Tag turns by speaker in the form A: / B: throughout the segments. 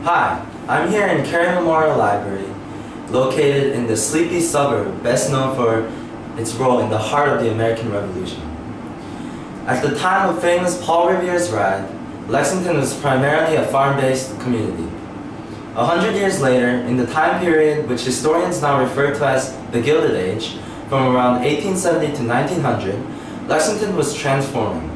A: Hi, I'm here in Cary Memorial Library, located in the sleepy suburb best known for its role in the heart of the American Revolution. At the time of famous Paul Revere's ride, Lexington was primarily a farm-based community. 100 years later, in the time period which historians now refer to as the Gilded Age, from around 1870 to 1900, Lexington was transforming.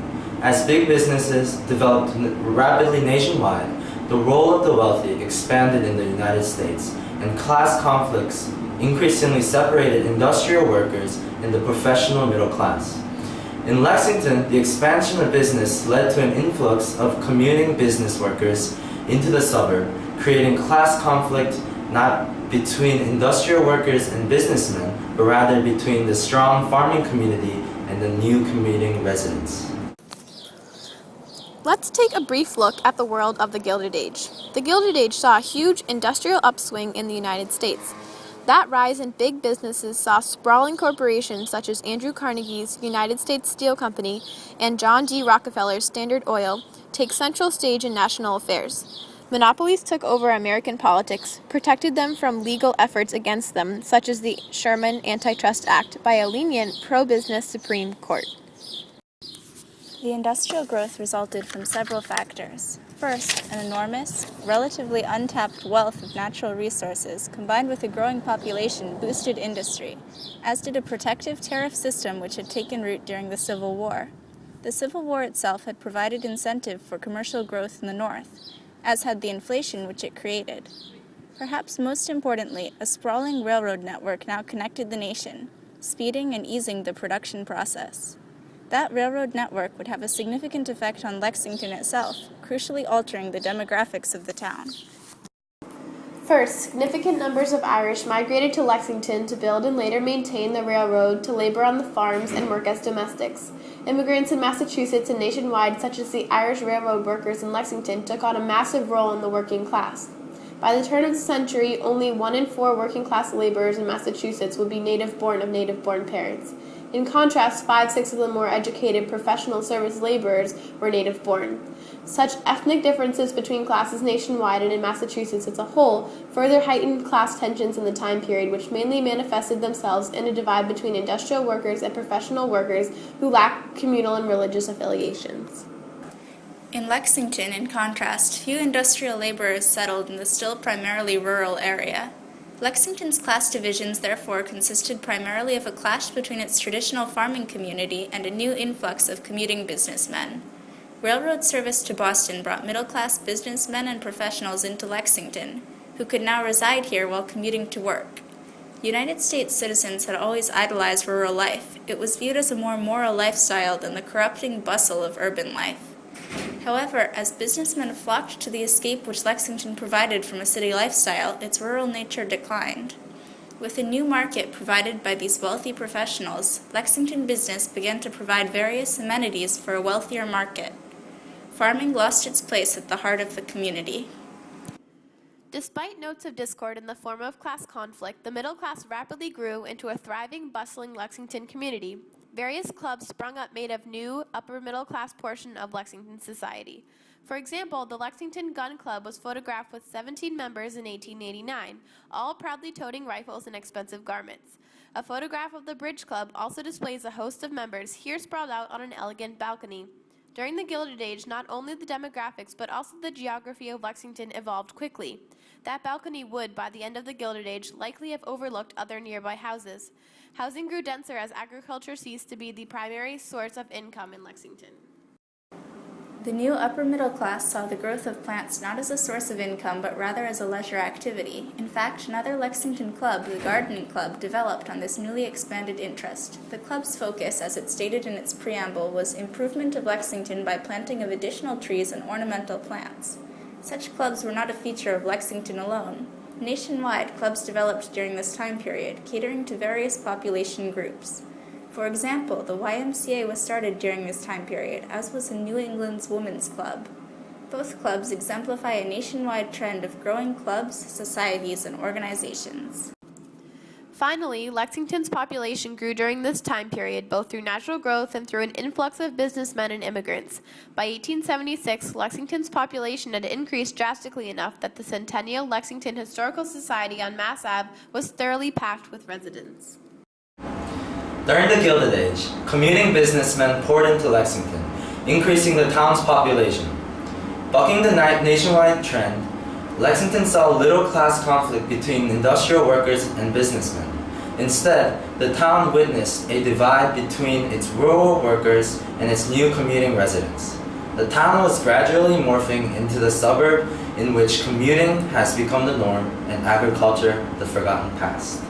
A: As big businesses developed rapidly nationwide, the role of the wealthy expanded in the United States, and class conflicts increasingly separated industrial workers and the professional middle class. In Lexington, the expansion of business led to an influx of commuting business workers into the suburb, creating class conflict not between industrial workers and businessmen, but rather between the strong farming community and the new commuting residents.
B: Let's take a brief look at the world of the Gilded Age. The Gilded Age saw a huge industrial upswing in the United States. That rise in big businesses saw sprawling corporations such as Andrew Carnegie's United States Steel Company and John D. Rockefeller's Standard Oil take central stage in national affairs. Monopolies took over American politics, protected them from legal efforts against them, such as the Sherman Antitrust Act, by a lenient pro-business Supreme Court.
C: The industrial growth resulted from several factors. First, an enormous, relatively untapped wealth of natural resources combined with a growing population boosted industry, as did a protective tariff system which had taken root during the Civil War. The Civil War itself had provided incentive for commercial growth in the North, as had the inflation which it created. Perhaps most importantly, a sprawling railroad network now connected the nation, speeding and easing the production process. That railroad network would have a significant effect on Lexington itself, crucially altering the demographics of the town.
B: First, significant numbers of Irish migrated to Lexington to build and later maintain the railroad, to labor on the farms and work as domestics. Immigrants in Massachusetts and nationwide, such as the Irish railroad workers in Lexington, took on a massive role in the working class. By the turn of the century, only 1 in 4 working-class laborers in Massachusetts would be native-born of native-born parents. In contrast, 5/6 of the more educated professional service laborers were native-born. Such ethnic differences between classes nationwide and in Massachusetts as a whole further heightened class tensions in the time period, which mainly manifested themselves in a divide between industrial workers and professional workers who lacked communal and religious affiliations.
C: In Lexington, in contrast, few industrial laborers settled in the still primarily rural area. Lexington's class divisions therefore consisted primarily of a clash between its traditional farming community and a new influx of commuting businessmen. Railroad service to Boston brought middle-class businessmen and professionals into Lexington, who could now reside here while commuting to work. United States citizens had always idolized rural life. It was viewed as a more moral lifestyle than the corrupting bustle of urban life. However, as businessmen flocked to the escape which Lexington provided from a city lifestyle, its rural nature declined. With a new market provided by these wealthy professionals, Lexington business began to provide various amenities for a wealthier market. Farming lost its place at the heart of the community.
B: Despite notes of discord in the form of class conflict, the middle class rapidly grew into a thriving, bustling Lexington community. Various clubs sprung up made of new, upper-middle-class portion of Lexington society. For example, the Lexington Gun Club was photographed with 17 members in 1889, all proudly toting rifles and expensive garments. A photograph of the Bridge Club also displays a host of members here sprawled out on an elegant balcony. During the Gilded Age, not only the demographics but also the geography of Lexington evolved quickly. That balcony would, by the end of the Gilded Age, likely have overlooked other nearby houses. Housing grew denser as agriculture ceased to be the primary source of income in Lexington.
C: The new upper middle class saw the growth of plants not as a source of income, but rather as a leisure activity. In fact, another Lexington club, the Gardening Club, developed on this newly expanded interest. The club's focus, as it stated in its preamble, was improvement of Lexington by planting of additional trees and ornamental plants. Such clubs were not a feature of Lexington alone. Nationwide, clubs developed during this time period, catering to various population groups. For example, the YMCA was started during this time period, as was the New England's Women's Club. Both clubs exemplify a nationwide trend of growing clubs, societies, and organizations.
B: Finally, Lexington's population grew during this time period, both through natural growth and through an influx of businessmen and immigrants. By 1876, Lexington's population had increased drastically enough that the Centennial Lexington Historical Society on Mass Ave was thoroughly packed with residents.
A: During the Gilded Age, commuting businessmen poured into Lexington, increasing the town's population. Bucking the nationwide trend, Lexington saw little class conflict between industrial workers and businessmen. Instead, the town witnessed a divide between its rural workers and its new commuting residents. The town was gradually morphing into the suburb in which commuting has become the norm and agriculture the forgotten past.